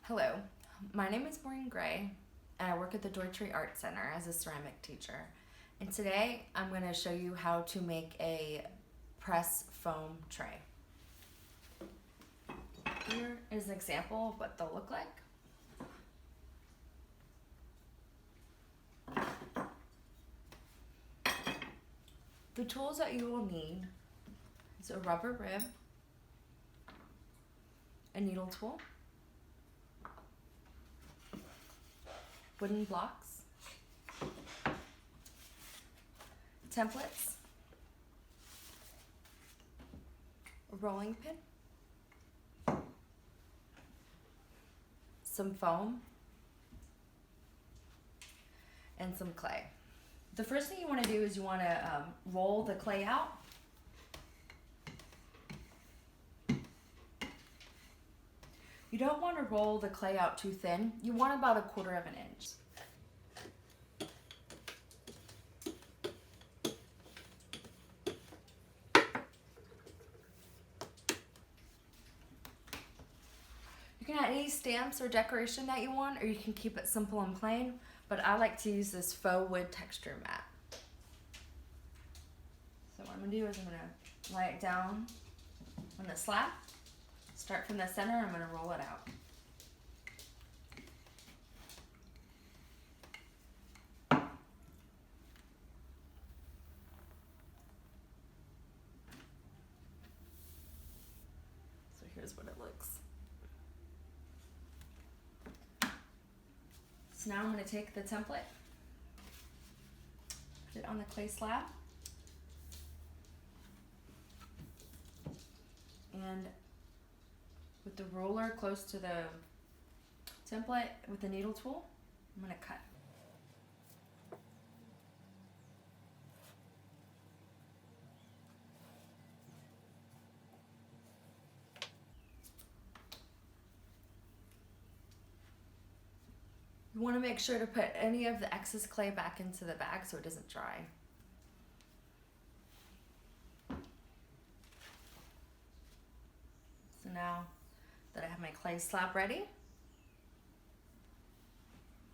Hello, my name is Morghan and I work at the Dougherty Art Center as a ceramic teacher. And today I'm going to show you how to make a press foam tray. Here is an example of what they'll look like. The tools that you will need is a rubber rib, a needle tool, wooden blocks, templates, a rolling pin, some foam, and some clay. The first thing you want to do is you want to roll the clay out. You don't want to roll the clay out too thin. You want about 1/4 of an inch. You can add any stamps or decoration that you want, or you can keep it simple and plain, but I like to use this faux wood texture mat. So what I'm going to do is I'm going to lay it down on the slab. Start from the center, I'm going to roll it out. So here's what it looks. So now I'm going to take the template, put it on the clay slab, and with the roller close to the template with the needle tool, I'm going to cut. You want to make sure to put any of the excess clay back into the bag so it doesn't dry. So now that I have my clay slab ready,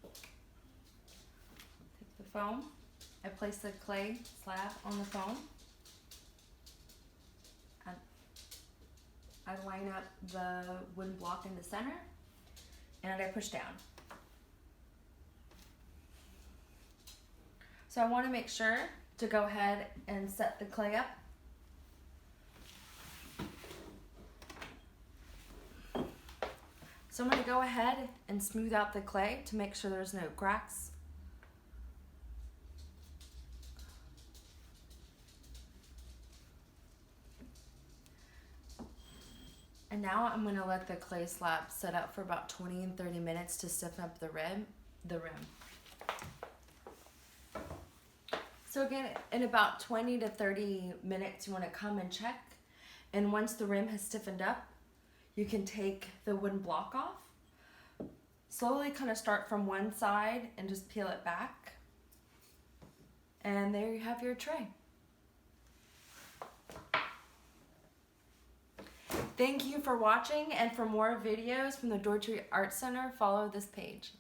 take the foam, I place the clay slab on the foam, I line up the wooden block in the center, and I push down. So I want to make sure to go ahead and set the clay up. So I'm going to go ahead and smooth out the clay to make sure there's no cracks. And now I'm going to let the clay slab set up for about 20 and 30 minutes to stiffen up the rim. So again, in about 20 to 30 minutes, you want to come and check. And once the rim has stiffened up, you can take the wooden block off. Slowly kind of start from one side and just peel it back. And there you have your tray. Thank you for watching, and for more videos from the Dougherty Art Center, follow this page.